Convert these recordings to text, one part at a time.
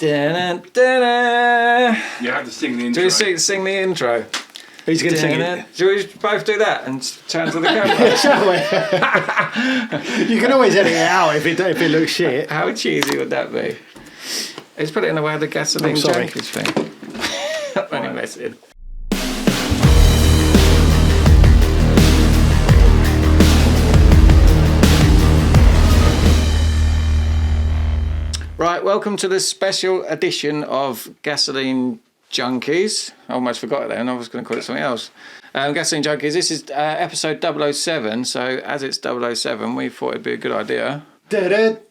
Da-da-da-da. You have to sing the intro. Do we sing the intro? Who's going to sing it? Do we both do that and turn to the camera? Shall we? You can always edit it out if it looks shit. How cheesy would that be? Let's put it in the way of the gasoline junkies thing. I'm only messing. Right, welcome to this special edition of Gasoline Junkies. I almost forgot it then, I was going to call it something else. Gasoline Junkies, this is episode 007, so as it's 007, we thought it'd be a good idea to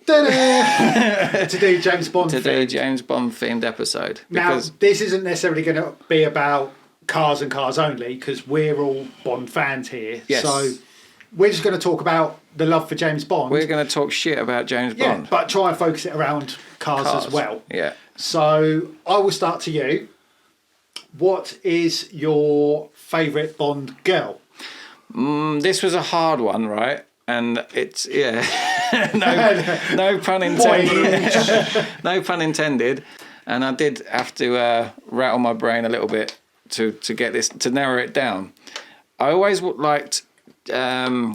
do James Bond themed episode. Now, this isn't necessarily going to be about cars and cars only, because we're all Bond fans here. Yes. So we're just going to talk about the love for James Bond. We're going to talk shit about James Bond. But try and focus it around cars as well. Yeah. So I will start to you. What is your favourite Bond girl? This was a hard one, right? And it's, no pun intended. No pun intended. And I did have to rattle my brain a little bit to get this, to narrow it down. I always liked Gemma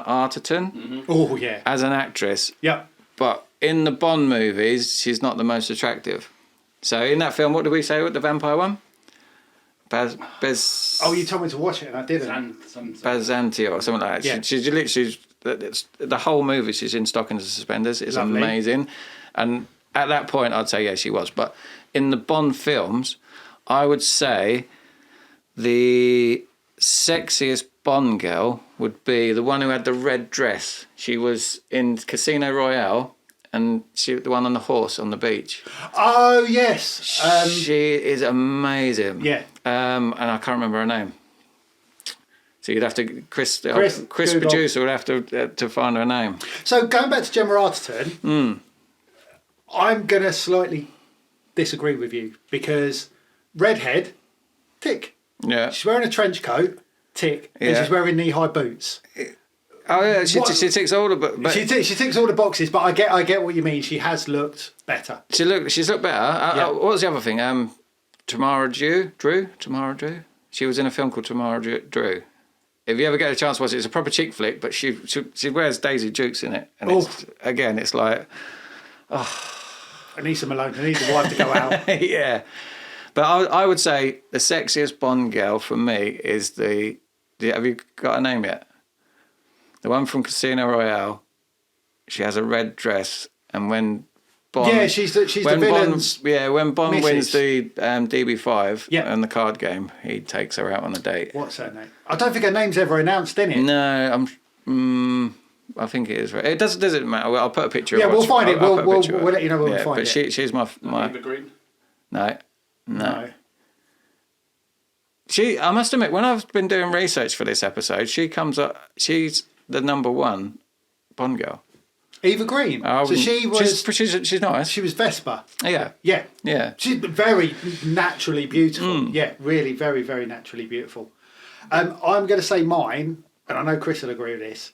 Arterton. Mm-hmm. Oh, yeah. As an actress. Yep. But in the Bond movies, she's not the most attractive. So in that film, what did we say with the vampire one? Oh, you told me to watch it and I didn't. Bazanti or something like that. Yeah. She's literally, the whole movie she's in stockings and suspenders. It's lovely. Amazing. And at that point, I'd say, yeah, she was. But in the Bond films, I would say the sexiest Bond girl would be the one who had the red dress. She was in Casino Royale, and she the one on the horse on the beach. Oh, yes. She is amazing. Yeah. And I can't remember her name. So you'd have to Chris Google. producer would have to find her name. So going back to Gemma Arterton, I'm gonna slightly disagree with you because redhead, tick. Yeah. She's wearing a trench coat, tick, Yeah. and she's wearing knee-high boots. Oh yeah, she ticks all the. She ticks all the boxes, but I get what you mean. She has looked better. She's looked better. Yeah. What was the other thing? Tamara Drew. She was in a film called Tamara Drew. If you ever get a chance to watch it, it's a proper chick flick, but she wears Daisy Dukes in it, and it's like, I need some alone. I need the wife to go out. yeah. But I would say the sexiest Bond girl for me is have you got a name yet? The one from Casino Royale. She has a red dress, and when Bond... Yeah, she's the villain's when Bond wins missus. the DB5 and the card game, he takes her out on a date. What's her name? I don't think her name's ever announced in it. No, I think it is right. It doesn't matter. I'll put a picture. Yeah, of we'll find it. We'll let you know when we find it. But she's my Eva Green? No. I must admit, when I've been doing research for this episode, she comes up. She's the number one Bond girl. Eva Green. So she was. She's nice. She was Vespa. Yeah. Yeah. Yeah. She's very naturally beautiful. Yeah, really, very, very naturally beautiful. I'm going to say mine, and I know Chris will agree with this.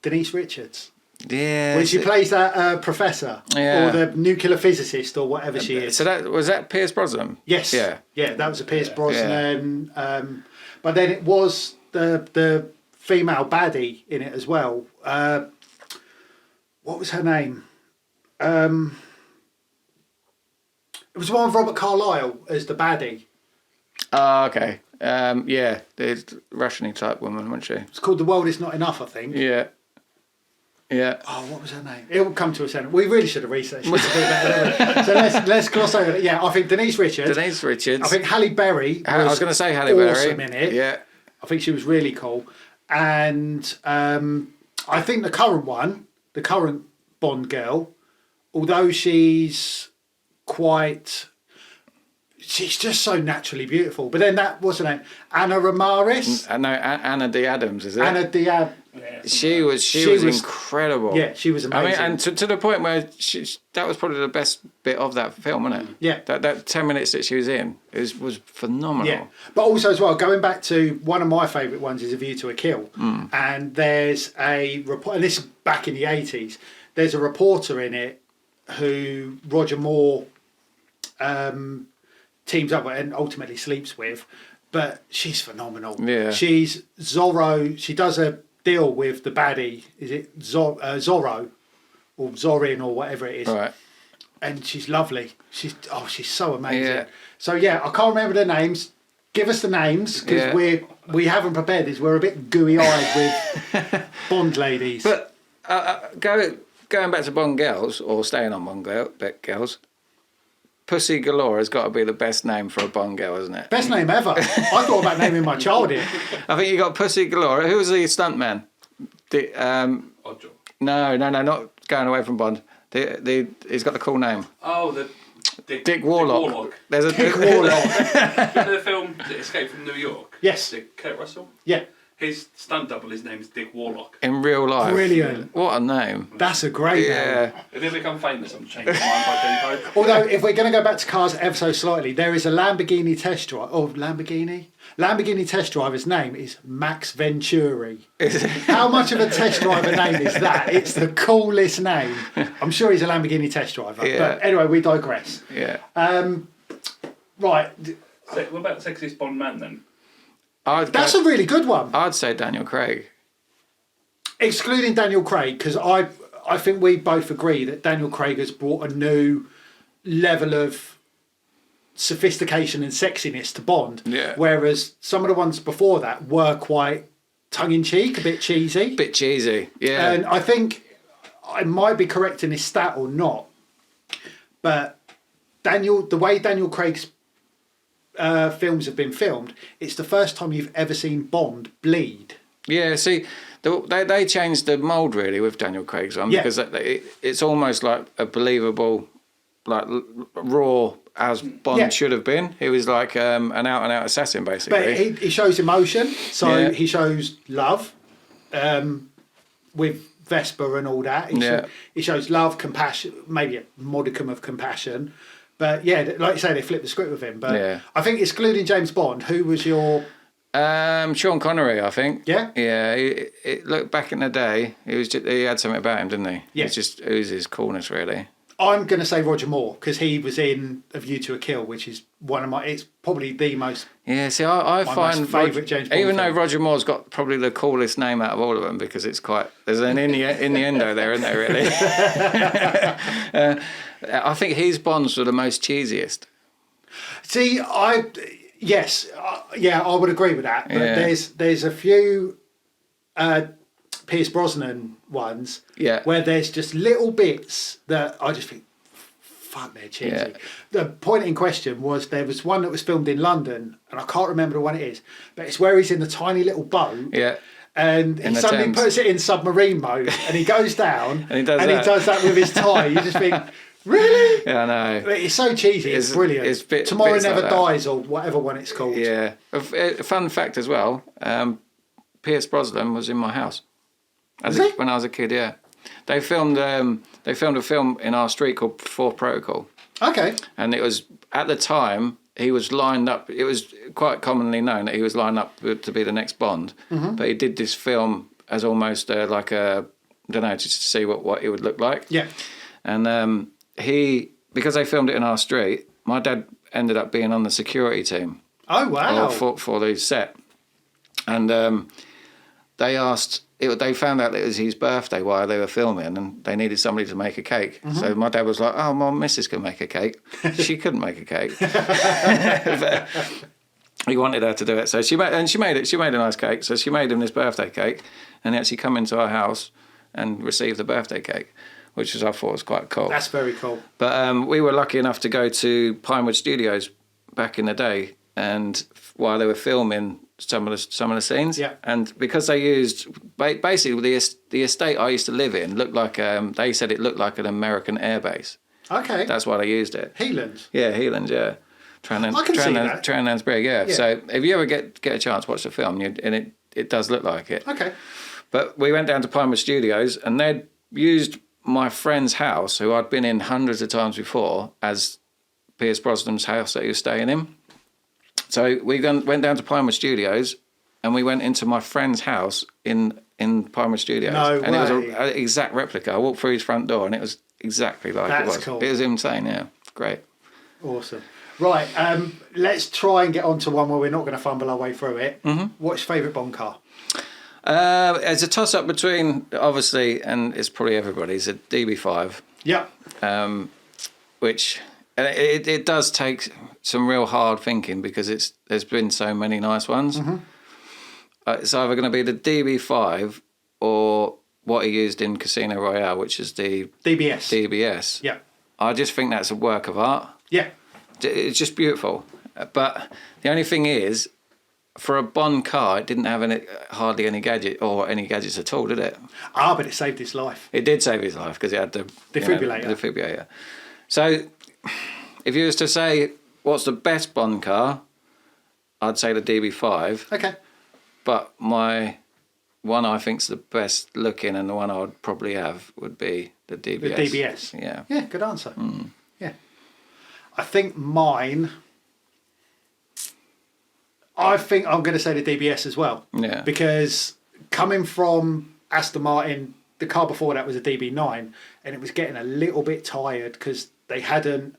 Denise Richards. Yeah. When she plays that professor or the nuclear physicist or whatever she is. So was that Pierce Brosnan? Yes. Yeah. Yeah, that was a Pierce Brosnan. Yeah. But then it was the female baddie in it as well. What was her name? It was the one with Robert Carlyle as the baddie. Oh, okay. Yeah, the Russian type woman, wasn't she? It's called The World Is Not Enough, I think. Yeah. Yeah. Oh, what was her name? It will come to us then. We really should have researched this a bit better. So let's gloss over it. Yeah, I think Denise Richards. I think Halle Berry. I was going to say Halle Berry. Awesome in it. Yeah. I think she was really cool. And I think the current Bond girl, although she's just so naturally beautiful. But then what's her name? Anna Ramirez? No, Anna D. Adams, is it? Anna Yeah, She was incredible. Yeah, she was amazing. I mean, and to the point where that was probably the best bit of that film, wasn't it? Yeah. That 10 minutes that she was in was phenomenal. Yeah, but also as well, going back to one of my favourite ones is A View to a Kill, and there's a report, and this is back in the 80s. There's a reporter in it who Roger Moore teams up with and ultimately sleeps with, but she's phenomenal. Yeah, she's Zorro. She does a deal with the baddie. Is it Zorro or Zorin or whatever it is? Right. And she's lovely. She's so amazing. Yeah. So yeah, I can't remember the names. Give us the names because we haven't prepared this. We're a bit gooey eyed with Bond ladies. But going back to Bond girls or staying on Bond girls, Pussy Galore has got to be the best name for a Bond girl, isn't it? Best name ever. I thought about naming my child it. I think you got Pussy Galore. Who was the stuntman? Oddjob. No, not going away from Bond. He's got the cool name. Oh, the Dick Warlock. There's a Dick Warlock. Remember the film Escape from New York? Yes. Kurt Russell? Yeah. His stunt double, his name is Dick Warlock. In real life. Brilliant. What a name. That's a great name. If they become famous, I'm changing my mind by Danielcraig. Although, if we're going to go back to cars ever so slightly, there is a Lamborghini test drive. Oh, Lamborghini test driver's name is Max Venturi. How much of a test driver name is that? It's the coolest name. I'm sure he's a Lamborghini test driver. Yeah. But anyway, we digress. Yeah. Right. So, what about Sexiest Bond Man then? That's a really good one. I'd say Danielcraig. Excluding Danielcraig, because I think we both agree that Danielcraig has brought a new level of sophistication and sexiness to Bond. Yeah. Whereas some of the ones before that were quite tongue-in-cheek, a bit cheesy. Bit cheesy, yeah. And I think I might be correct in this stat or not, but the way Daniel Craig's films have been filmed, it's the first time you've ever seen Bond bleed. Yeah, see, they changed the mould really with Daniel Craig's one because it's almost like a believable, like raw as Bond should have been. He was like an out-and-out assassin basically. But he shows emotion, so he shows love with Vesper and all that. He shows love, compassion, maybe a modicum of compassion. But yeah, like you say, they flipped the script with him. But I think excluding James Bond, who was your... Sean Connery, I think. Yeah? Yeah, look, back in the day, he had something about him, didn't he? Yeah. It just oozes coolness, really. I'm going to say Roger Moore, because he was in A View to a Kill, which is it's probably the most... Yeah, see, I find favourite James Bond even film. though Roger Moore's got probably the coolest name out of all of them, because it's quite... There's an innuendo there, isn't there, really? I think his Bonds were the most cheesiest. See, I would agree with that. But there's a few Pierce Brosnan ones where there's just little bits that I just think, fuck, they're cheesy. Yeah. The point in question was there was one that was filmed in London, and I can't remember the one it is, but it's where he's in the tiny little boat. Yeah. And he suddenly Thames. puts it in submarine mode, and he goes down, and he does that with his tie. You just think, really? Yeah, I know. But it's so cheesy. It's brilliant. Tomorrow Never Dies, or whatever one it's called. Yeah. A fun fact as well. Pierce Brosnan was in my house when I was a kid. Yeah. They filmed a film in our street called Fourth Protocol. Okay. And it was at the time he was lined up. It was quite commonly known that he was lined up to be the next Bond. Mm-hmm. But he did this film as almost like a, I don't know, just to see what it would look like. Yeah. And because they filmed it in our street, my dad ended up being on the security team. Oh wow! For the set, and they found out that it was his birthday while they were filming, and they needed somebody to make a cake. Mm-hmm. So my dad was like, "Oh, my missus can make a cake." She couldn't make a cake. But he wanted her to do it, so she made it. She made a nice cake, so she made him this birthday cake, and he actually come into our house and received the birthday cake, which I thought was quite cool. That's very cool. But we were lucky enough to go to Pinewood Studios back in the day, and while they were filming some of the scenes, and because they used basically the estate I used to live in looked like they said it looked like an American airbase. Okay, that's why they used it. Healands. Yeah, Healands. Yeah, I can see that. Tranlands Brig. Yeah. So if you ever get a chance, watch the film, and it does look like it. Okay. But we went down to Pinewood Studios, and they'd used my friend's house, who I'd been in hundreds of times before, as Pierce Brosnan's house that he was staying in. So we went down to Pinewood Studios, and we went into my friend's house in Pinewood Studios. No and way. It was an exact replica. I walked through his front door, and it was exactly like it was. That's cool. It was insane, yeah. Great. Awesome. Right, let's try and get on to one where we're not going to fumble our way through it. Mm-hmm. What's your favourite Bond car? It's a toss-up between, obviously, and it's probably everybody's, a DB5. Yeah. Which it does take some real hard thinking, because there's been so many nice ones. Mm-hmm. It's either going to be the DB5 or what he used in Casino Royale, which is the DBS. Yeah. I just think that's a work of art. Yeah. It's just beautiful. But the only thing is, for a Bond car, it didn't have hardly any gadgets at all, did it? But it saved his life. It did save his life, because it had the defibrillator. So, if you was to say what's the best Bond car, I'd say the DB5. Okay. But my one I think's the best looking, and the one I would probably have, would be the DBS. The DBS. Yeah. Yeah, good answer. Mm. Yeah. I think mine... I think I'm going to say the DBS as well. Yeah. Because coming from Aston Martin, the car before that was a DB9, and it was getting a little bit tired because they hadn't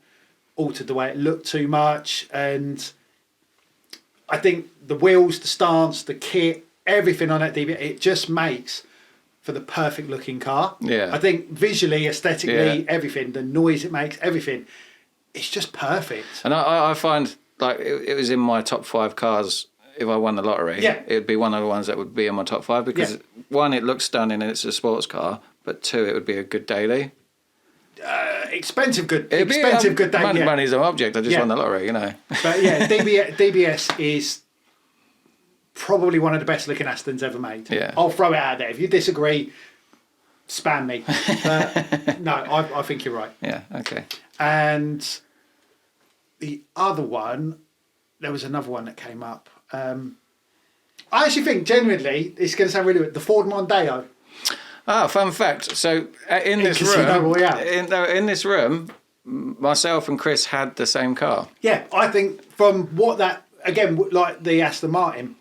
altered the way it looked too much. And I think the wheels, the stance, the kit, everything on that DB, it just makes for the perfect looking car. Yeah. I think visually, aesthetically, everything, the noise it makes, everything, it's just perfect. And I find, like, it was in my top 5 cars. If I won the lottery, it would be one of the ones that would be in my top 5, because one, it looks stunning and it's a sports car, but 2, it would be a good daily. Expensive good day. Money's an object. I just won the lottery, you know. But yeah, DBS is probably one of the best looking Astons ever made. Yeah. I'll throw it out there. If you disagree, spam me. But no, I think you're right. Yeah. Okay. And the other one, there was another one that came up. I actually think, genuinely, it's going to sound really weird, the Ford Mondeo. Fun fact. So in this room, myself and Chris had the same car. Yeah, I think from what that, again, like the Aston Martin,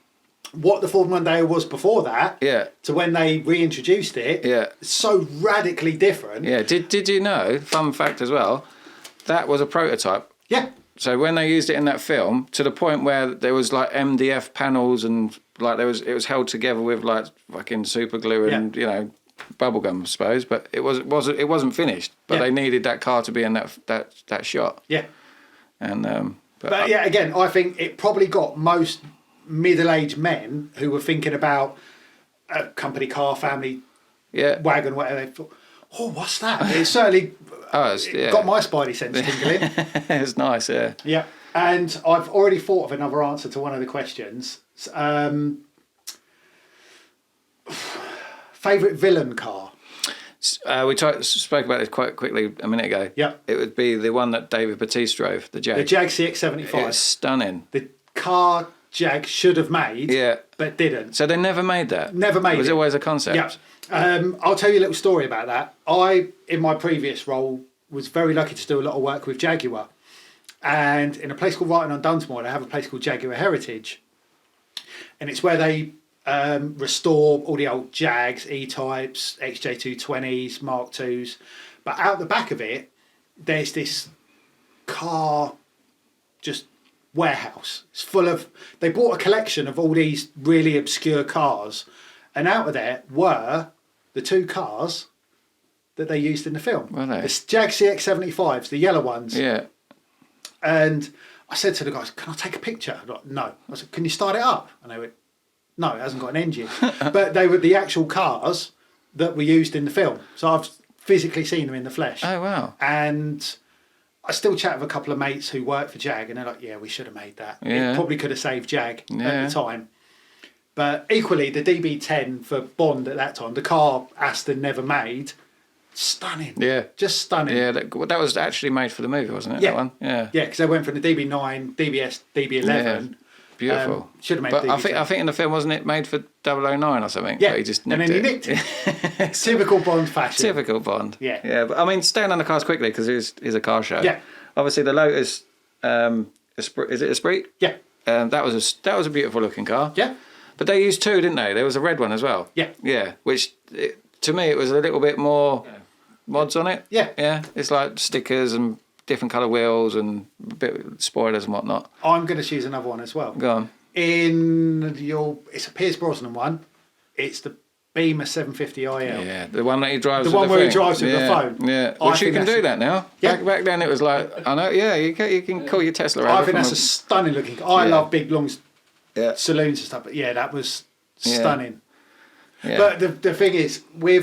what the Ford Mondeo was before that, to when they reintroduced it, it's so radically different. Yeah. Did you know? Fun fact as well. That was a prototype. Yeah. So when they used it in that film, to the point where there was like MDF panels and like it was held together with like fucking super glue and bubble gum, I suppose. But it wasn't finished. But they needed that car to be in that shot. Yeah. And but yeah, again, I think it probably got most middle-aged men who were thinking about a company car, family wagon, whatever. They thought, oh, what's that? It certainly got my spidey sense tingling. It's nice, yeah. Yeah, and I've already thought of another answer to one of the questions. Favourite villain car? We spoke about this quite quickly a minute ago. Yeah. It would be the one that David Batiste drove, the Jag. The Jag CX-75. It's stunning. The car Jag should have made, but didn't. So they never made that? Never made it. It was always a concept? Yeah. I'll tell you a little story about that. I, in my previous role, was very lucky to do a lot of work with Jaguar. And in a place called Wrighton-on-Dunsmore, they have a place called Jaguar Heritage. And it's where they restore all the old Jags, E-Types, XJ220s, Mark IIs. But out the back of it, there's this car just warehouse. It's full of... They bought a collection of all these really obscure cars. And out of there were the 2 cars that they used in the film. Were they? The Jag CX-75s, the yellow ones. Yeah. And I said to the guys, can I take a picture? Like, no. I said, can you start it up? And they went, no, it hasn't got an engine. But they were the actual cars that were used in the film. So I've physically seen them in the flesh. Oh, wow. And I still chat with a couple of mates who work for Jag, and they're like, yeah, we should have made that. Yeah. It probably could have saved Jag at the time. But equally, the DB10 for Bond at that time, the car Aston never made, stunning. Yeah. Just stunning. Yeah, that was actually made for the movie, wasn't it? Yeah. That one? Yeah. Yeah, because they went from the DB9, DBS, DB11 beautiful. Should have made. But I think in the film, wasn't it made for 009 or something? Yeah, but he just and then he nicked it. Typical Bond fashion. Typical Bond. Yeah. Yeah, but I mean, staying on the cars quickly because it's a car show. Yeah. Obviously, the Lotus. Is it Esprit? Yeah. That was a beautiful looking car. Yeah. But they used two, didn't they? There was a red one as well. Yeah. Yeah. Which to me, it was a little bit more mods on it. Yeah. Yeah. It's like stickers and different colour wheels and a bit spoilers and whatnot. I'm going to choose another one as well. Go on. It's a Pierce Brosnan one. It's the Beamer 750 IL. Yeah, the one that he drives. The one with where thing. he drives with the phone. Yeah, which you can do that now. Yeah. Back then it was like, I know. Yeah, you can call your Tesla. I think that's a stunning looking car. I love big long Yeah. saloons and stuff, but yeah, that was stunning. Yeah. But the thing is, we'll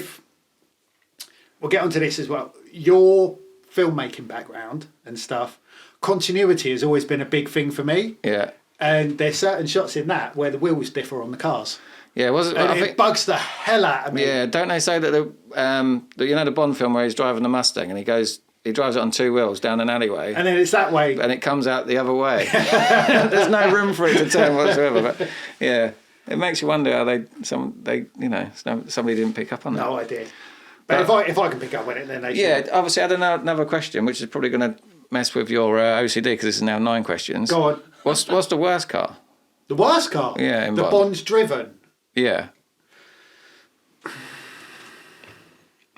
get onto this as well. Your filmmaking background and stuff, continuity has always been a big thing for me. Yeah. And there's certain shots in that where the wheels differ on the cars. Yeah, It bugs the hell out of me. Yeah, don't they say that the Bond film where he's driving the Mustang and he drives it on two wheels down an alleyway, And then it's that way. and it comes out the other way. There's no room for it to turn whatsoever. But yeah, it makes you wonder how somebody didn't pick up on that. No idea. But if I can pick up on it, then they Yeah, should. obviously I had another question, which is probably going to mess with your OCD because this is now 9 questions. Go on. What's the worst car? The worst car? Yeah, in the Bond. Bond's driven. Yeah.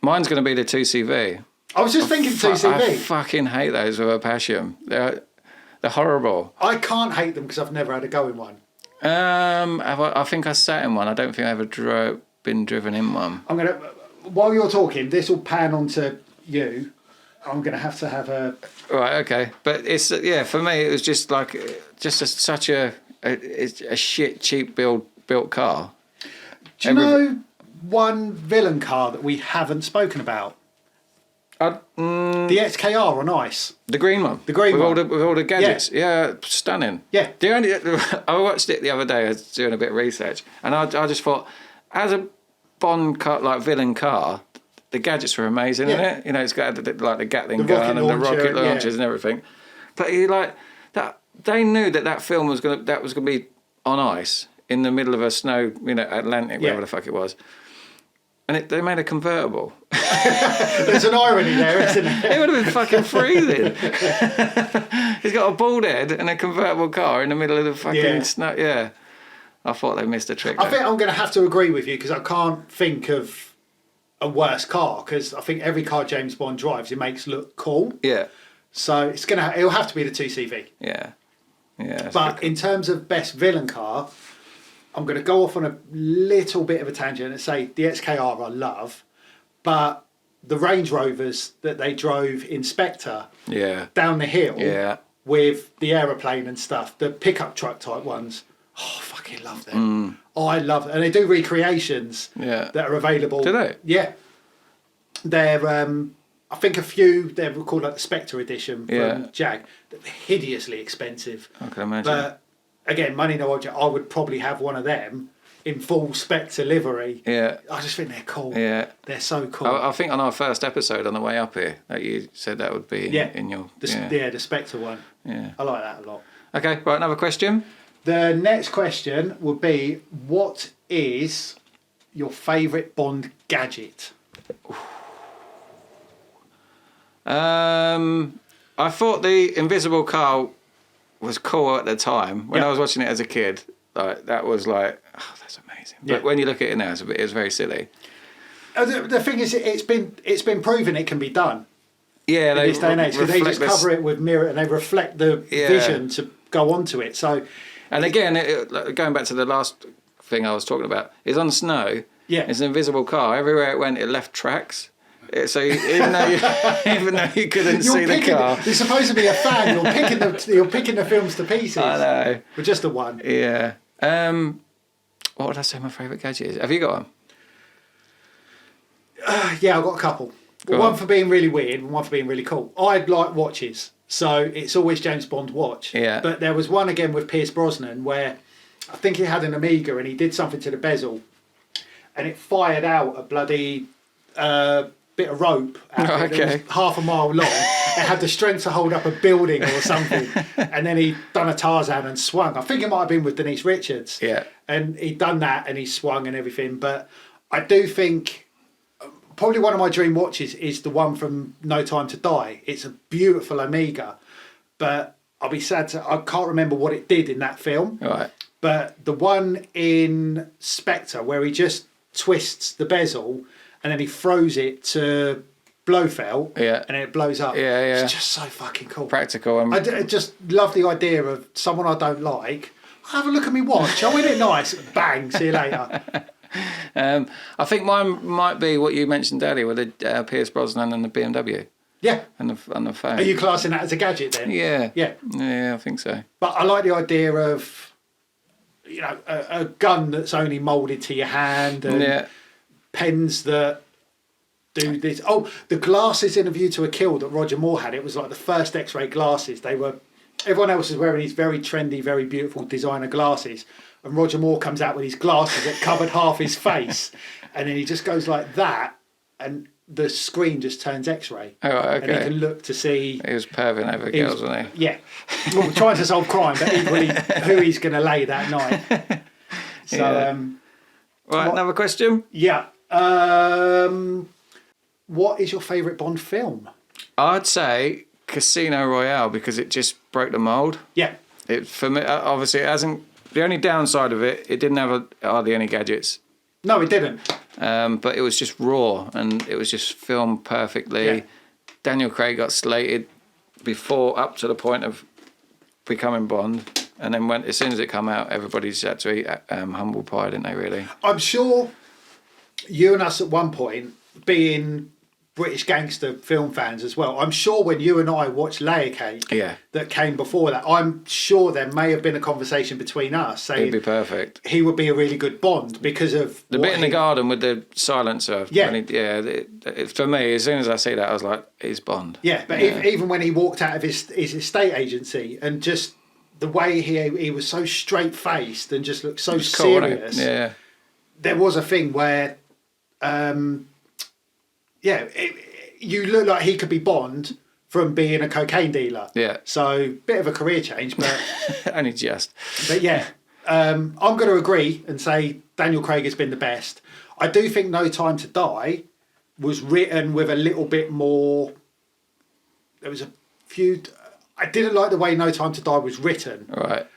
Mine's going to be the 2CV. I was just thinking 2CV. I fucking hate those with a passion. They're horrible. I can't hate them because I've never had a go in one. I think I sat in one. I don't think I ever been driven in one. While you're talking, this will pan onto you. I'm gonna have to have a. Right. Okay. But it's for me, it was just like such a shit cheap built car. Do you know one villain car that we haven't spoken about? The XKR on ice. The green one. The green one. With all the gadgets. Yeah, stunning. Yeah. I watched it the other day. I was doing a bit of research, and I just thought, as a Bond car, like villain car, the gadgets were amazing, isn't it? You know, it's got like the Gatling gun and the rocket launchers and everything. But they knew that film was gonna be on ice in the middle of a snow, Atlantic, wherever the fuck it was. And they made a convertible. There's an irony there, isn't there? It would have been fucking freezing. He's got a bald head and a convertible car in the middle of the fucking snow. Yeah. I thought they missed a trick there. I think I'm going to have to agree with you because I can't think of a worse car because I think every car James Bond drives, it makes look cool. Yeah. So it'll have to be the 2CV. Yeah. Yeah. But in terms of best villain car, I'm going to go off on a little bit of a tangent and say the XKR I love, but the Range Rovers that they drove in Spectre down the hill with the aeroplane and stuff, the pickup truck type ones, I fucking love them. I love them. And they do recreations that are available. Do they? Yeah. They're, I think a few, they're called like the Spectre edition from Jag. They're hideously expensive. I can imagine. But again, money no object, I would probably have one of them in full Spectre livery. Yeah. I just think they're cool. Yeah. They're so cool. I think on our first episode on the way up here that you said that would be in your... The Spectre one. Yeah. I like that a lot. Okay, right, another question. The next question would be, what is your favourite Bond gadget? I thought the invisible car was cool at the time. When I was watching it as a kid, that was like, oh, that's amazing. But when you look at it now, it's very silly. The thing is, it's been proven it can be done. Yeah, in this day and age, because they just cover it with mirror and they reflect the vision to go onto it. So, and again, going back to the last thing I was talking about, is on snow. Yeah, it's an invisible car. Everywhere it went, it left tracks. So even though you couldn't see the car, you're supposed to be a fan. You're picking the films to pieces. I know, but just the one. Yeah. What would I say my favourite gadget is? Have you got one? Yeah, I've got a couple. One for being really weird and one for being really cool. I like watches, so it's always James Bond watch. Yeah. But there was one again with Pierce Brosnan where I think he had an Amiga and he did something to the bezel, and it fired out a bloody bit of rope out of it that was half a mile long. It had the strength to hold up a building or something. And then he'd done a Tarzan and swung. I think it might have been with Denise Richards. Yeah. And he'd done that and he swung and everything. But I do think probably one of my dream watches is the one from No Time to Die. It's a beautiful Omega. But I'll be sad I can't remember what it did in that film. Right. But the one in Spectre where he just twists the bezel and then he throws it to Blofeld and then it blows up. Yeah. It's just so fucking cool. Practical. I just love the idea of someone I don't like. Have a look at me watch. Oh, isn't it nice? Bang, see you later. I think mine might be what you mentioned earlier with the Pierce Brosnan and the BMW. Yeah. And the phone. Are you classing that as a gadget then? Yeah. Yeah. Yeah, I think so. But I like the idea of, you know, a gun that's only moulded to your hand and pens that do this. Oh, the glasses in A View to a Kill that Roger Moore had, it was like the first X-ray glasses. Everyone else is wearing these very trendy, very beautiful designer glasses. And Roger Moore comes out with these glasses that covered half his face. And then he just goes like that and the screen just turns X-ray. Oh, okay. And he can look to see... He was perving over girls, wasn't he? Yeah. Well, trying to solve crime, but equally who he's going to lay that night. So, right, another question? Yeah. What is your favourite Bond film? I'd say Casino Royale because it just broke the mould. Yeah. For me, obviously, it hasn't... The only downside of it didn't have hardly any gadgets. No, it didn't. But it was just raw and it was just filmed perfectly. Yeah. Daniel Craig got slated up to the point of becoming Bond. And then as soon as it came out, everybody's had to eat humble pie, didn't they, really? I'm sure you and us at one point, being British gangster film fans as well, I'm sure when you and I watched Layer Cake that came before that, I'm sure there may have been a conversation between us saying it'd be perfect. He would be a really good Bond because of the bit in the garden with the silencer. Yeah. For me, as soon as I see that, I was like, he's Bond. Yeah, but even when he walked out of his estate agency and just the way he was so straight-faced and just looked so serious. Cool, yeah. There was a thing where... you look like he could be Bond from being a cocaine dealer. Yeah. So, bit of a career change, but... Only just. But yeah, I'm going to agree and say Daniel Craig has been the best. I do think No Time to Die was written with a little bit more... There was a few... I didn't like the way No Time to Die was written. Right.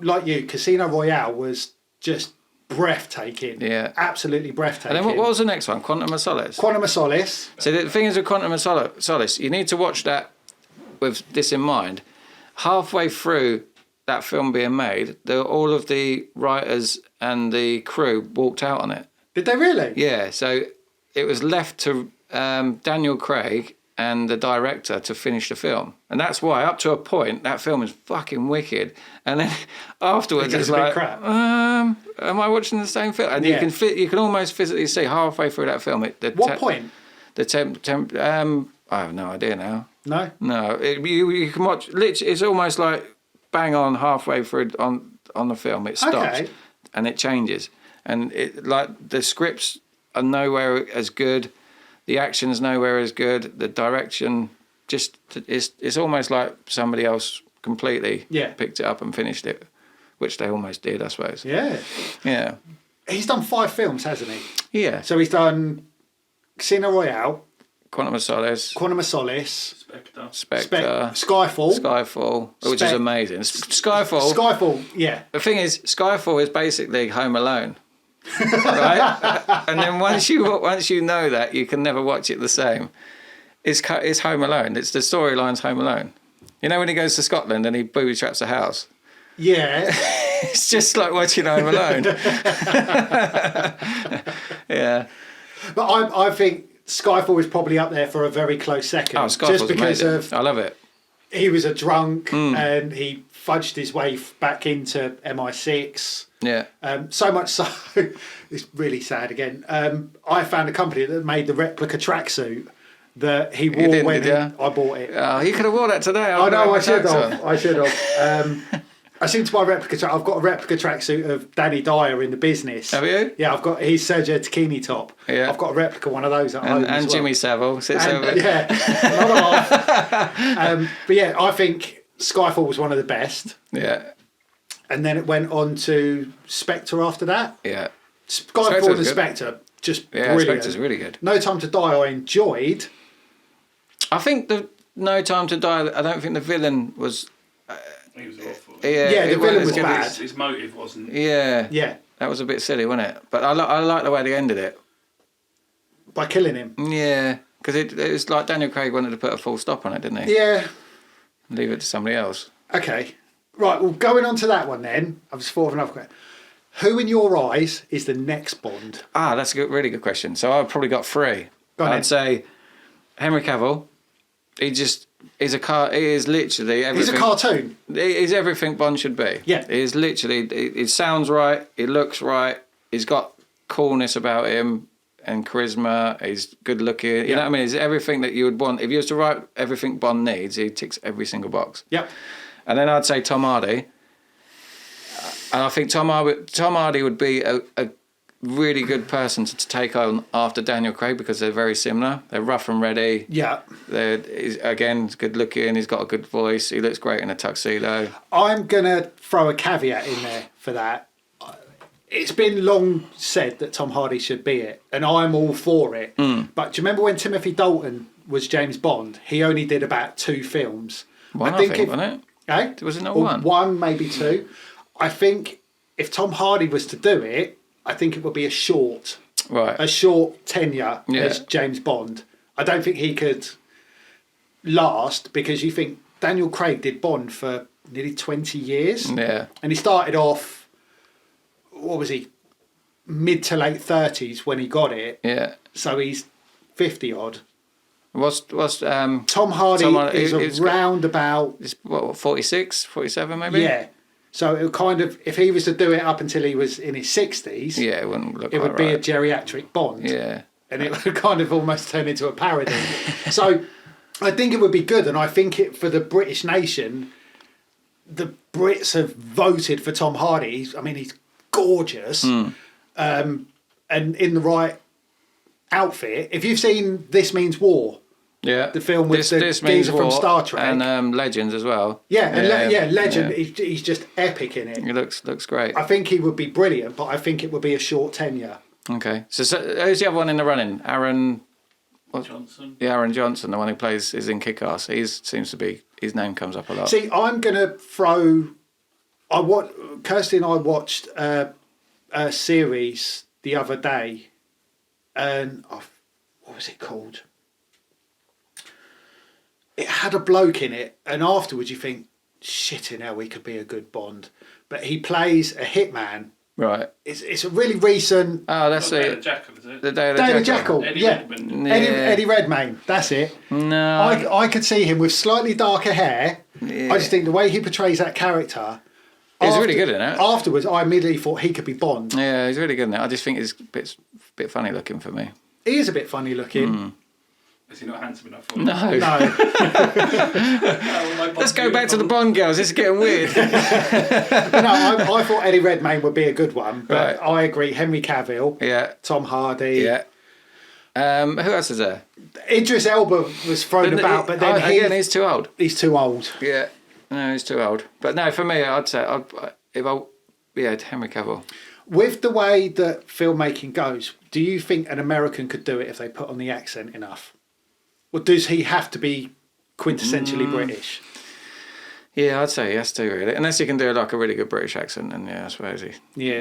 Like you, Casino Royale was just... breathtaking. Yeah. Absolutely breathtaking. And then what was the next one? Quantum of Solace? Quantum of Solace. So the thing is with Quantum of Solace, you need to watch that with this in mind. Halfway through that film being made, all of the writers and the crew walked out on it. Did they really? Yeah. So it was left to Daniel Craig and the director to finish the film. And that's why, up to a point, that film is fucking wicked. And then afterwards, it's like, crap. am I watching the same film? And you can almost physically see halfway through that film. What point? I have no idea now. No? No. You can watch, literally, it's almost like bang on halfway through on the film. It stops and it changes. And the scripts are nowhere as good. The action's nowhere as good. The direction it's almost like somebody else completely picked it up and finished it, which they almost did, I suppose. Yeah. Yeah. He's done 5 films, hasn't he? Yeah. So he's done Casino Royale, Quantum of Solace, Spectre, Skyfall, which is amazing. Skyfall, yeah. The thing is, Skyfall is basically Home Alone. Right? And then once you know that, you can never watch it the same. It's Home Alone. It's the storyline's Home Alone. You know when he goes to Scotland and he booby traps a house? Yeah. It's just like watching Home Alone. Yeah. But I think Skyfall is probably up there for a very close second. Oh, Skyfall's just because amazing. I love it. He was a drunk and he fudged his way back into MI6. Yeah. So much so, it's really sad again. I found a company that made the replica tracksuit that he wore I bought it. Oh, you could have worn that today. I know, I should have. I seem to buy replica track. I've got a replica tracksuit of Danny Dyer in The Business. Have you? Yeah, I've got his Sergio Tacchini top. Yeah. I've got a replica one of those at home as well. Jimmy Savile sits over. Yeah, another half. But yeah, I think Skyfall was one of the best. Yeah. And then it went on to Spectre after that. Yeah. Skyfall and Spectre, just brilliant. Spectre's really good. No Time to Die I enjoyed. I think the No Time to Die, I don't think the villain was... He was awful. Yeah, the villain was bad. His motive wasn't. Yeah. Yeah. That was a bit silly, wasn't it? But I like the way they ended it. By killing him. Yeah. Because it was like Daniel Craig wanted to put a full stop on it, didn't he? Yeah. Leave it to somebody else. Okay. Right, well, going on to that one then, I've just thought of another question. Who in your eyes is the next Bond? That's a really good question. So I've probably got three. I'd say Henry Cavill. He is literally everything. He's a cartoon. He's everything Bond should be. Yeah. He's literally, it sounds right, he looks right, he's got coolness about him and charisma, he's good looking, you know what I mean? He's everything that you would want. If you was to write everything Bond needs, he ticks every single box. Yep. And then I'd say Tom Hardy. And I think Tom Hardy would be a really good person to take on after Daniel Craig because they're very similar. They're rough and ready. Yeah. He's good looking. He's got a good voice. He looks great in a tuxedo. I'm going to throw a caveat in there for that. It's been long said that Tom Hardy should be it, and I'm all for it. But do you remember when Timothy Dalton was James Bond? He only did about 2 films. One, I think wasn't it? Eh? Was it not or one? One, maybe 2. I think if Tom Hardy was to do it, I think it would be a short tenure as James Bond. I don't think he could last because you think Daniel Craig did Bond for nearly 20 years. Yeah. And he started off, what was he, mid to late 30s when he got it. Yeah. So he's 50 odd. What's Tom Hardy is around about... He's, 46, 47 maybe? Yeah. So it would kind of, if he was to do it up until he was in his 60s, yeah, it wouldn't look. It would be a geriatric Bond. Yeah, and it would kind of almost turn into a parody. So I think it would be good, and I think it for the British nation, the Brits have voted for Tom Hardy. He's gorgeous, and in the right outfit. If you've seen This Means War. Yeah, the film with the geezer from Star Trek and Legends as well. Yeah, and Legend. Yeah. He's just epic in it. He looks great. I think he would be brilliant, but I think it would be a short tenure. Okay, so who's the other one in the running? Aaron Johnson. Yeah, Aaron Johnson, the one who is in Kick-Ass. Seems to be his name comes up a lot. See, I'm gonna throw. Kirsty and I watched a series the other day, and what was it called? It had a bloke in it, and afterwards you think, shit in hell, he could be a good Bond. But he plays a hitman. Right. It's a really recent... Oh, that's Day of the Jackal, is it? The Day of the Jackal. Eddie yeah. Redmayne. Eddie Redmayne, that's it. No. I could see him with slightly darker hair. Yeah. I just think the way he portrays that character... He's really good in it. Afterwards, I immediately thought he could be Bond. Yeah, he's really good in it. I just think he's a bit funny looking for me. He is a bit funny looking. Is he not handsome enough for No. Let's go back to the Bond girls. This is getting weird. I thought Eddie Redmayne would be a good one, but right. I agree. Henry Cavill, Tom Hardy. Yeah. Who else is there? Idris Elba was thrown about, but then he's too old. He's too old. Yeah. No, he's too old. But no, for me, I'd say Henry Cavill. With the way that filmmaking goes, do you think an American could do it if they put on the accent enough? Or does he have to be quintessentially British? Yeah, I'd say he has to, really. Unless he can do like a really good British accent, and I suppose he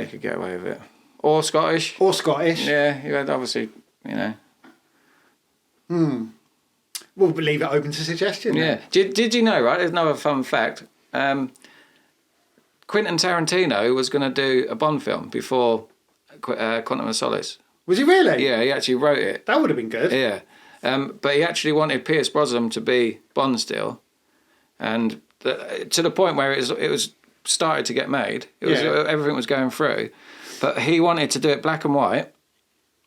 could get away with it. Or Scottish. Yeah, you had obviously, We'll leave it open to suggestion. Yeah. Did you know, right, there's another fun fact. Quentin Tarantino was going to do a Bond film before Quantum of Solace. Was he really? Yeah, he actually wrote it. That would have been good. Yeah. But he actually wanted Pierce Brosnan to be Bond still, and to the point where it was started to get made. Everything was going through, but he wanted to do it black and white,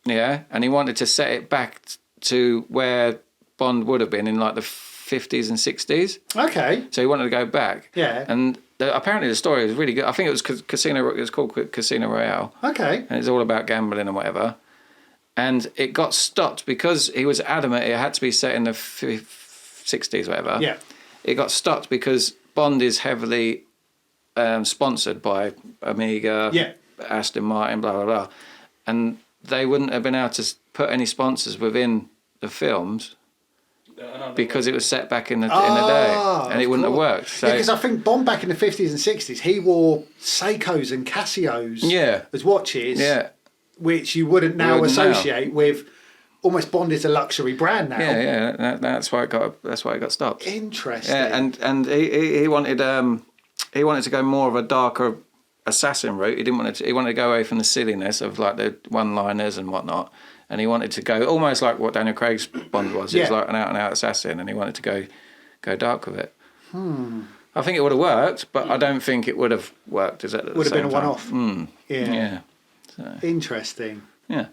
and he wanted to set it back to where Bond would have been in like the 50s and 60s. Okay. So he wanted to go back. Yeah. And apparently the story was really good. I think it was Casino. It was called Casino Royale. Okay. And it's all about gambling and whatever. And it got stopped because he was adamant it had to be set in the 60s, whatever. Yeah. It got stopped because Bond is heavily sponsored by Amiga, Aston Martin, blah, blah, blah. And they wouldn't have been able to put any sponsors within the films because it was set back in the day, and it wouldn't have worked. So, because I think Bond back in the 50s and 60s, he wore Seikos and Casios as watches, which you wouldn't now associate with. Almost Bond is a luxury brand now. Yeah. That's why it got stopped. Interesting. Yeah, and he wanted to go more of a darker assassin route. He wanted to go away from the silliness of like the one-liners and whatnot. And he wanted to go almost like what Daniel Craig's Bond was. He was like an out-and-out assassin, and he wanted to go dark with it. I think it would have worked, but I don't think it would have worked. Would have been a one-off. Yeah. So. Interesting. Yeah.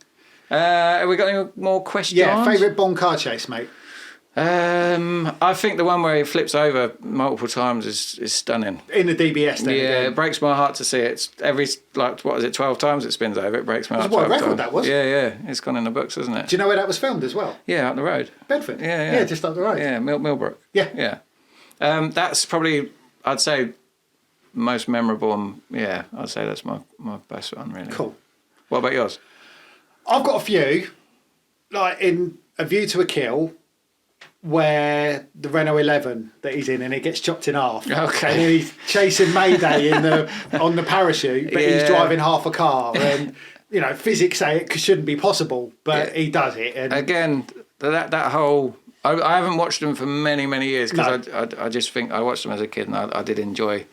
Have we got any more questions? Yeah. Favourite Bond car chase, mate? I think the one where he flips over multiple times is stunning. In the DBS then again. It breaks my heart to see it. It's every, 12 times it spins over. It breaks my heart. What a record that was. Yeah. It's gone in the books, isn't it? Do you know where that was filmed as well? Yeah, up the road. Bedford? Yeah, just up the road. Yeah, Millbrook. Yeah. That's probably, I'd say, most memorable, and I'd say that's my best one, really. Cool. What about yours? I've got a few, like in A View to a Kill, where the Renault 11 that he's in and it gets chopped in half. Okay. And then he's chasing Mayday on the parachute, but he's driving half a car. And, physics say it shouldn't be possible, but he does it. And again, that whole... I haven't watched them for many, many years because I just think I watched them as a kid and I did enjoy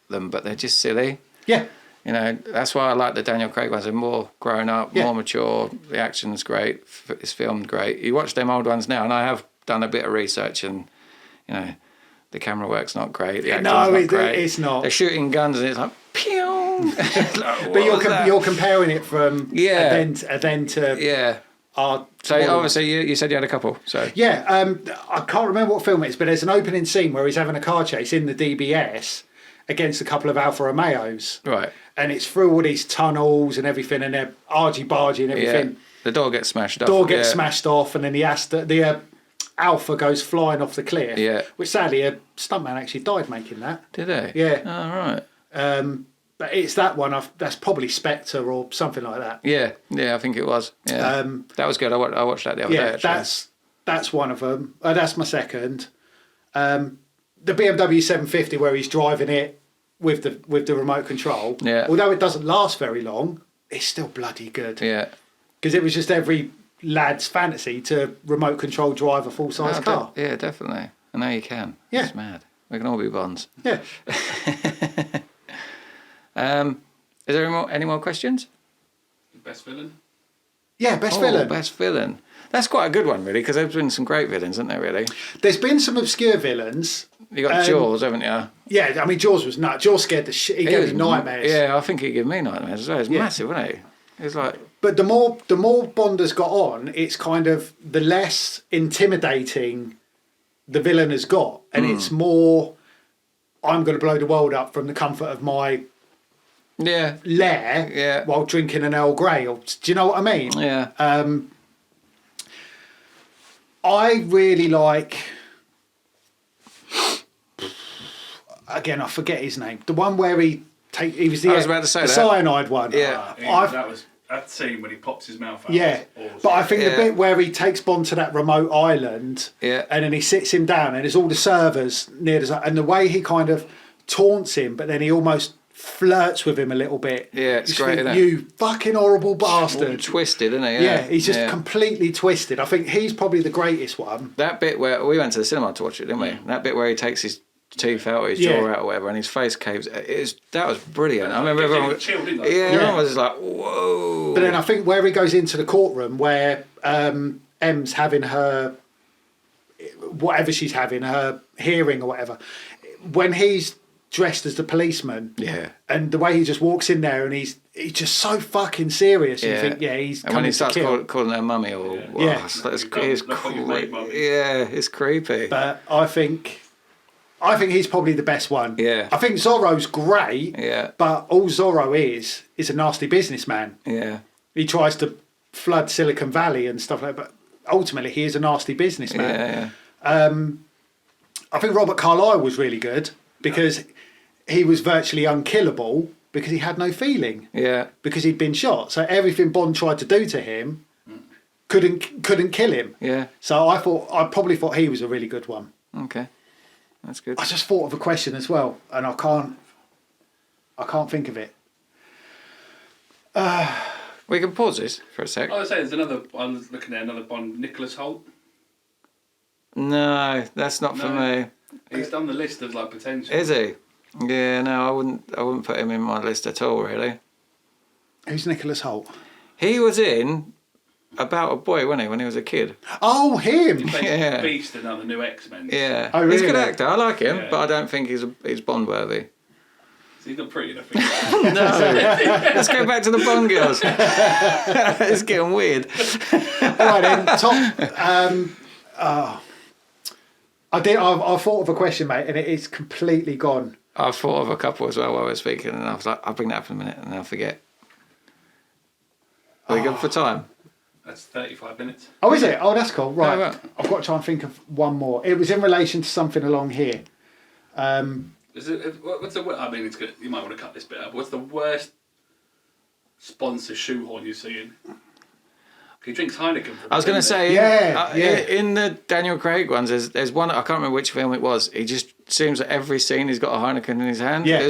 them, but they're just silly. Yeah. That's why I like the Daniel Craig ones. They're more grown up, more mature. The action's great. It's filmed great. You watch them old ones now, and I have done a bit of research, and the camera work's not great. The acting's not great. It's not. They're shooting guns, and it's like pew. But you're comparing it from event to art. So obviously you said you had a couple. So I can't remember what film it is, but there's an opening scene where he's having a car chase in the DBS against a couple of Alfa Romeos. Right. And it's through all these tunnels and everything, and they're argy-bargy and everything. Yeah. The door gets smashed off. Smashed off, and then the Alfa goes flying off the cliff. Yeah. Which sadly, a stuntman actually died making that. Did they? Yeah. Oh, right. But it's that one. That's probably Spectre or something like that. Yeah, I think it was. Yeah. That was good. I watched that the other day. Actually. That's one of them. That's my second. The BMW 750 where he's driving it with the remote control. Yeah. Although it doesn't last very long, it's still bloody good. Yeah. Because it was just every lad's fantasy to remote control drive a full-size car. Yeah, definitely. And now you can. Yeah. It's mad. We can all be Bonds. Yeah. Is there any more questions? Best villain? Yeah, best villain. Best villain. That's quite a good one, really, because there's been some great villains, hasn't there, really? There's been some obscure villains. You got Jaws, haven't you? Yeah, I mean, Jaws was nuts. Jaws scared the shit. He gave me nightmares. Yeah, I think he gave me nightmares as well. It's massive, wasn't he? It's like... But the more Bond has got on, it's kind of the less intimidating the villain has got. And it's more, I'm going to blow the world up from the comfort of my lair while drinking an Earl Grey. Do you know what I mean? Yeah. I really like... Again, I forget his name. The one where he was the cyanide one. Yeah. That scene when he pops his mouth out. Yeah. But I think the bit where he takes Bond to that remote island and then he sits him down and there's all the servers near and the way he kind of taunts him, but then he almost flirts with him a little bit. Yeah, it's great, isn't it? You fucking horrible bastard. All twisted, isn't he? Yeah, he's just completely twisted. I think he's probably the greatest one. That bit where we went to the cinema to watch it, didn't we? That bit where he takes his teeth out or his jaw out or whatever and his face caves, that was brilliant. I remember everyone everyone was like, whoa. But then I think where he goes into the courtroom where M's having her whatever she's having, her hearing or whatever, when he's dressed as the policeman, and the way he just walks in there and he's just so fucking serious. You think, he's and when he starts calling her mummy or it's creepy. But I think I think he's probably the best one. Yeah. I think Zorro's great. Yeah. But all Zorro is a nasty businessman. Yeah. He tries to flood Silicon Valley and stuff like that. But ultimately, he is a nasty businessman. Yeah. I think Robert Carlyle was really good because he was virtually unkillable because he had no feeling. Yeah. Because he'd been shot. So everything Bond tried to do to him couldn't kill him. Yeah. So I probably thought he was a really good one. Okay. That's good. I just thought of a question as well, and I can't think of it. We can pause this for a sec. I was saying, there's another. I was looking at another Bond, Nicholas Hoult. No, that's not for me. He's done the list of like potential. Is he? Yeah, no, I wouldn't put him in my list at all, really. Who's Nicholas Hoult? He was in About a Boy, wasn't he, when he was a kid? Oh, him! Yeah. Beast and the new X-Men. Yeah. Oh, really? He's a good actor. I like him, Yeah. but I don't think he's Bond worthy. He's not pretty enough. No. Let's go back to the Bond girls. It's getting weird. All right then, top. I thought of a question, mate, and it is completely gone. I thought of a couple as well while we were speaking, and I was like, I'll bring that up in a minute, and then I'll forget. Are we good for time? That's 35 minutes. Oh, is it? Oh, that's cool. Right. Oh, right. I've got to try and think of one more. It was in relation to something along here. What's the? I mean, it's good. You might want to cut this bit out. But what's the worst sponsor shoehorn you've seen? He drinks Heineken. I was going to say, Yeah. in the Daniel Craig ones, there's one, I can't remember which film it was. He just seems that every scene he's got a Heineken in his hand. Yeah.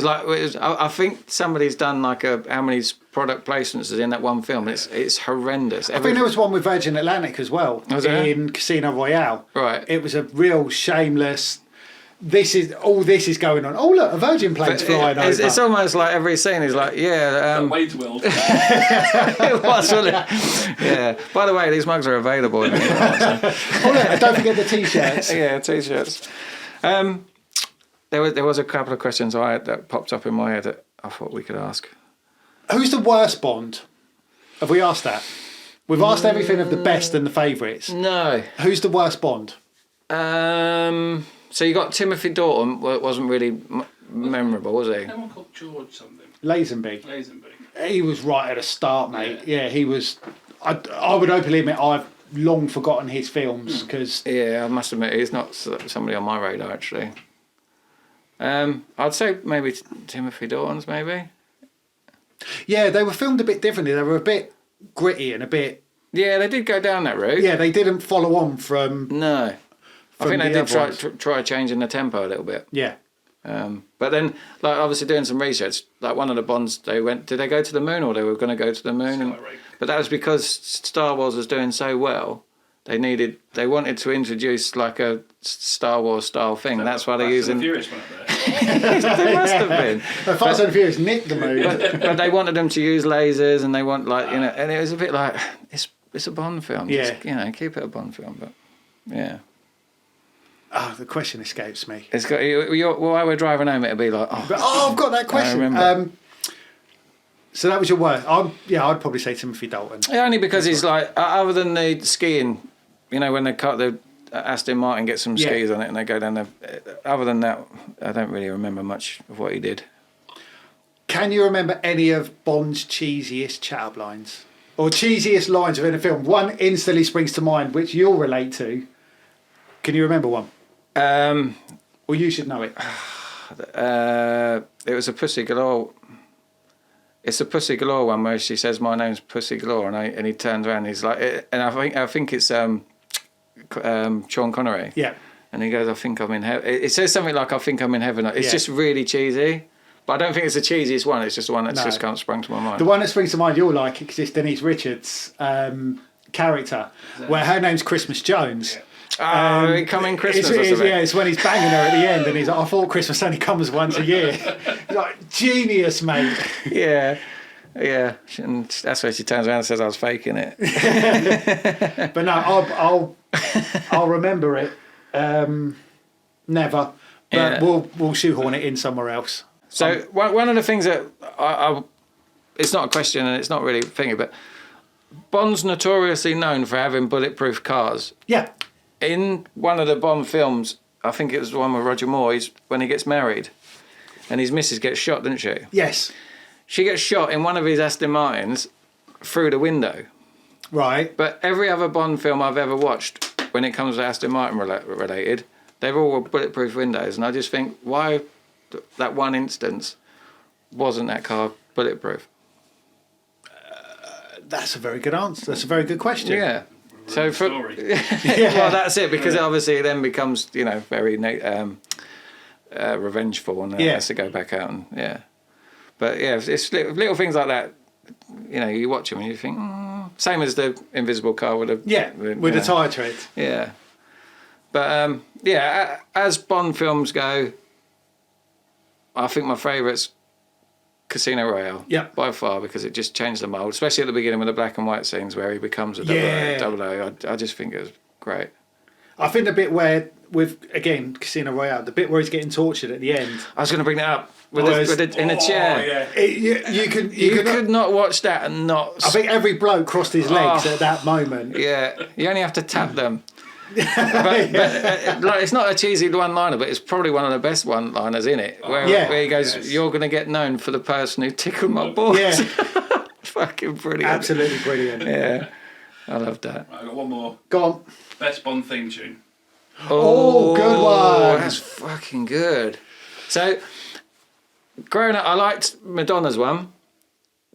I think somebody's done like how many product placements is in that one film. It's horrendous. I think there was one with Virgin Atlantic as well in Casino Royale. Right. It was a real shameless. This is going on. Oh look, a Virgin plane's flying over. It's almost like every scene is like, Wade's World. it was, wasn't it? Yeah. By the way, these mugs are available. Oh look, don't forget the t-shirts. Yeah, t-shirts. There was a couple of questions that popped up in my head that I thought we could ask. Who's the worst Bond? Have we asked that? We've asked everything of the best and the favourites. No. Who's the worst Bond? So you got Timothy Dalton. Well, it wasn't really memorable, was he? No one called George something. Lazenby. Lazenby. He was right at the start, mate. Yeah, he was. I would openly admit I've long forgotten his films because. Yeah, I must admit he's not somebody on my radar actually. I'd say maybe Timothy Dalton's maybe. Yeah, they were filmed a bit differently. They were a bit gritty and a bit. Yeah, they did go down that route. Yeah, they didn't follow on from. No. I think they the did other try changing the tempo a little bit. Yeah. But then, like obviously doing some research, like one of the Bonds, did they go to the moon or they were going to go to the moon? But that was because Star Wars was doing so well. They wanted to introduce like a Star Wars style thing. That's why they're using. Furious one up there. They must have been. Fast and Furious nicked the moon. But they wanted them to use lasers, and they want and it was a bit like it's a Bond film. Yeah. Just, keep it a Bond film, but yeah. Oh, the question escapes me. It's got while we're driving home, it'll be like, I've got that question. I remember. So that was your worst. I'd probably say Timothy Dalton. Yeah, only because he's like, other than the skiing, when they cut the Aston Martin gets some skis on it and they go down there. Other than that, I don't really remember much of what he did. Can you remember any of Bond's cheesiest chat-up lines? Or cheesiest lines within a film? One instantly springs to mind, which you'll relate to. Can you remember one? Or you should know it. It was a Pussy Galore. It's a Pussy Galore one where she says, "My name's Pussy Galore," and he turns around. And he's like, and I think it's Sean Connery. Yeah. And he goes, "I think I'm in heaven." It says something like, "I think I'm in heaven." It's just really cheesy, but I don't think it's the cheesiest one. It's just the one that's just kind of sprung to my mind. The one that springs to mind you'll like is Denise Richards' character, where her name's Christmas Jones. Yeah. Coming Christmas or something. Yeah, it's when he's banging her at the end and he's like, I thought Christmas only comes once a year. He's like, genius, mate. Yeah. And that's where she turns around and says I was faking it. But no, I'll remember it. Never. But we'll shoehorn it in somewhere else. So one of the things that it's not a question and it's not really a thing, but Bond's notoriously known for having bulletproof cars. Yeah. In one of the Bond films, I think it was the one with Roger Moore. When he gets married, and his missus gets shot, doesn't she? Yes. She gets shot in one of his Aston Martins through the window. Right. But every other Bond film I've ever watched, when it comes to Aston Martin related, they've all got bulletproof windows, and I just think, why that one instance wasn't that car bulletproof? That's a very good answer. That's a very good question. Yeah. So for Yeah. well, that's it, because obviously it then becomes, you know, very revengeful, and it has to go back out, and But yeah, it's little things like that. You know, you watch them and you think, same as the invisible car with the tyre tread. Yeah. But as Bond films go, I think my favourite's Casino Royale. Yeah. By far, because it just changed the mould, especially at the beginning with the black and white scenes where he becomes a double O. I just think it was great. I think the bit where, again, Casino Royale, the bit where he's getting tortured at the end. I was going to bring that up. In a chair. Yeah. You could not watch that and not... I think every bloke crossed his legs at that moment. Yeah, you only have to tap them. but it's not a cheesy one-liner, but it's probably one of the best one-liners in it, where he goes, "You're going to get known for the person who tickled my balls." Yeah. Fucking brilliant. Absolutely brilliant. Yeah, I love that. Right, I got one more. Go on. Best Bond theme tune. Oh, good one. That's fucking good. So, growing up, I liked Madonna's one.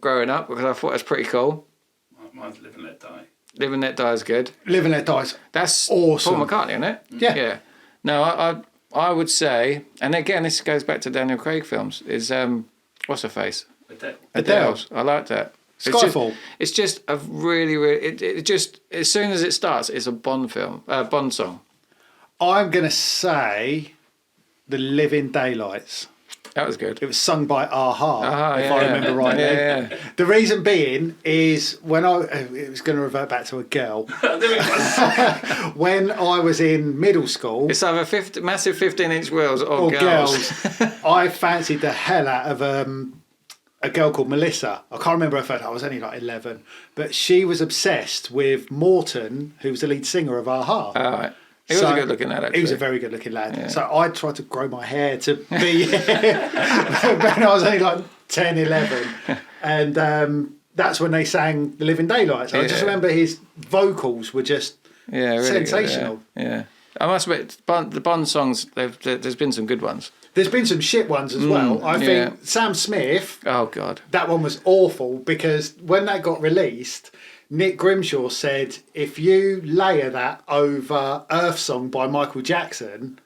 Growing up, because I thought it was pretty cool. Mine's Live and Let Die. Live and Let Die is good. Live and Let Die. That's awesome. Paul McCartney, isn't it? Yeah. Yeah. No, I would say, and again, this goes back to Danielcraig films, is, what's her face? Adele's. I like that. Skyfall. It's just a really, it just, as soon as it starts, it's a Bond film, Bond song. I'm going to say The Living Daylights. That was good. It was sung by Aha, if I remember rightly. Yeah. The reason being is when it was going to revert back to a girl. When I was in middle school, it's either massive 15-inch wheels or girls. I fancied the hell out of a girl called Melissa. I can't remember her first. I was only like 11, but she was obsessed with Morton, who was the lead singer of Aha. All right. He was a good looking lad, actually. He was a very good looking lad. Yeah. So I tried to grow my hair to be when I was only like 10, 11. And that's when they sang The Living Daylights. I just remember his vocals were just really sensational. Good, yeah. I must admit, the Bond songs, there's been some good ones. There's been some shit ones as well. I think Sam Smith... Oh, God. That one was awful, because when that got released... Nick Grimshaw said, if you layer that over Earth Song by Michael Jackson,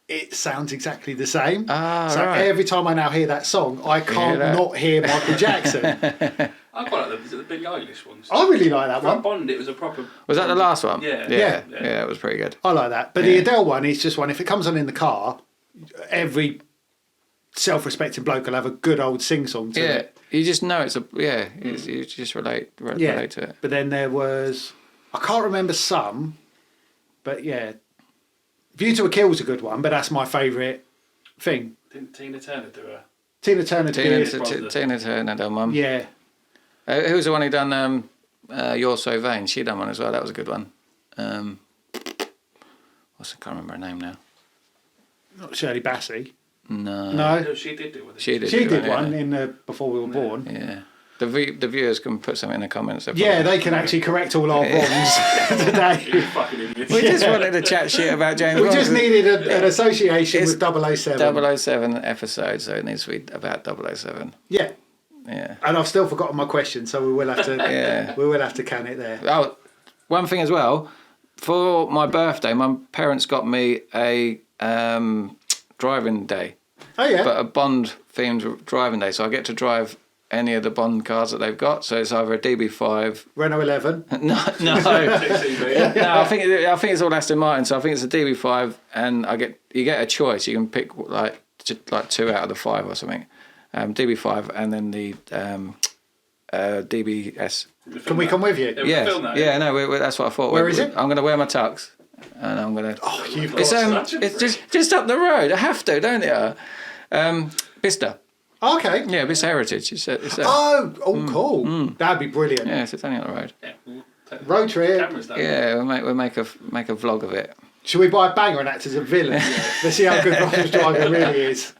it sounds exactly the same. Every time I now hear that song, I can't not hear Michael Jackson. I quite like the Billie Eilish ones. I really like that one. Bond, it was a proper... Was that the last one? Yeah. Yeah, it was pretty good. I like that. But the Adele one is just one, if it comes on in the car, every self-respecting bloke will have a good old sing-song to it. You just know it's you just relate to it. But then there was, I can't remember some, but View to a Kill was a good one, but that's my favourite thing. Didn't Tina Turner do her? Tina Turner Tina Turner done one. Yeah. Who was the one who done You're So Vain? She done one as well. That was a good one. I can't remember her name now. Not Shirley Bassey. No, she did do it. She did one in Before We Were Born. Yeah. The viewers can put something in the comments. They can actually correct all our wrongs today. We just wanted to chat shit about James Bond. We just needed an association with 007. 007 episode, so it needs to be about 007. Yeah. Yeah. And I've still forgotten my question, so we will have to we will have to can it there. Oh, one thing as well. For my birthday, my parents got me a driving day. Oh yeah. But a Bond themed driving day, so I get to drive any of the Bond cars that they've got. So it's either a DB5, Renault 11. no. I think it's all Aston Martin. So I think it's a DB5, and you get a choice. You can pick like 2 out of the 5 or something. DB5 and then the DBS. Can we come with you? Yeah. No, that's what I thought. Where is it? I'm going to wear my tux, and I'm going to. Oh, you've got it's just up the road. I have to, don't you? Bicester. Okay. Yeah, Bicester Heritage. It's cool. That'd be brilliant. Yeah, so it's only on the road. Yeah, Road trip. Cameras, we'll make a vlog of it. Should we buy a banger and act as a villain? Let's see how good Russell's driver really is.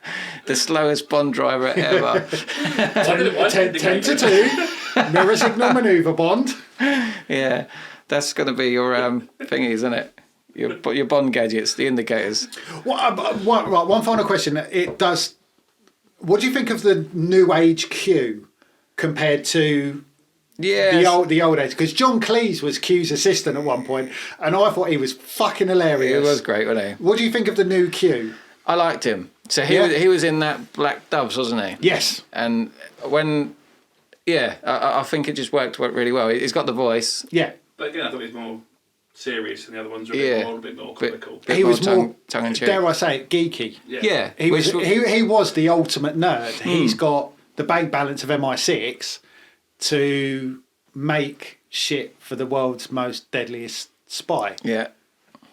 The slowest Bond driver ever. 10 to 2. Mirror signal manoeuvre, Bond. Yeah, that's going to be your thingy, isn't it? Your Bond gadgets, the indicators. One final question. What do you think of the new age Q compared to the old age? Because John Cleese was Q's assistant at one point, and I thought he was fucking hilarious. He was great, wasn't he? What do you think of the new Q? I liked him. So he was in that Black Doves, wasn't he? Yes. And I think it just worked really well. He's got the voice. Yeah. But again, I thought he was more serious than the other ones. A bit more comical. He was more tongue in cheek. Dare I say it, geeky. Yeah. He was the ultimate nerd. He's got the bank balance of MI6 to make shit for the world's most deadliest spy. Yeah.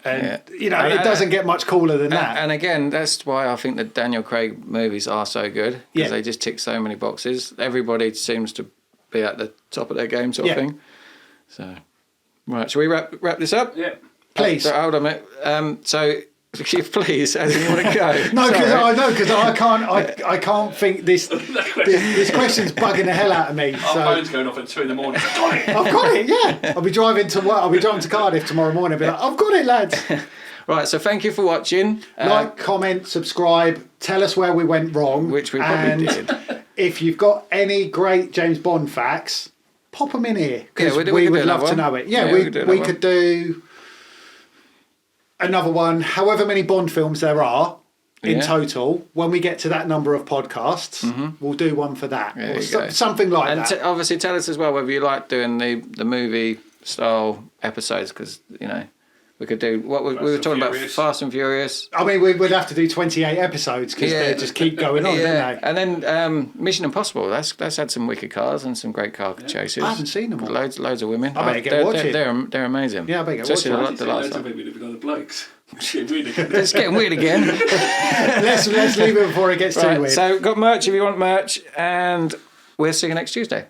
And, it doesn't get much cooler than that. And again, that's why I think the Daniel Craig movies are so good, because they just tick so many boxes. Everybody seems to be at the top of their game sort of thing. So, right, shall we wrap this up? Yeah. Please. Hold on a minute. Please, as you want to go. No, because I can't think this question's bugging the hell out of me. Our phone's going off at 2 a.m. I've got it, yeah. I'll be driving to work. I'll be driving to Cardiff tomorrow morning and be like, I've got it, lads. Right, so thank you for watching. Like, comment, subscribe, tell us where we went wrong. Which we probably did. If you've got any great James Bond facts, pop them in here, because we would love to know it. Yeah, we could do another one, however many Bond films there are in total. When we get to that number of podcasts, we'll do one for that. Or something like that. And obviously tell us as well whether you like doing the movie style episodes, because, we could do what we were talking about, Fast and Furious. I mean, we'd have to do 28 episodes because they just keep going on, don't they? And then Mission Impossible. That's had some wicked cars and some great car chases. I haven't seen them all. Loads of women. I better get watching. They're amazing. Yeah, I better get watching. The last one. the blokes. It's getting weird again. let's leave it before it gets too weird. So got merch if you want merch, and we'll see you next Tuesday.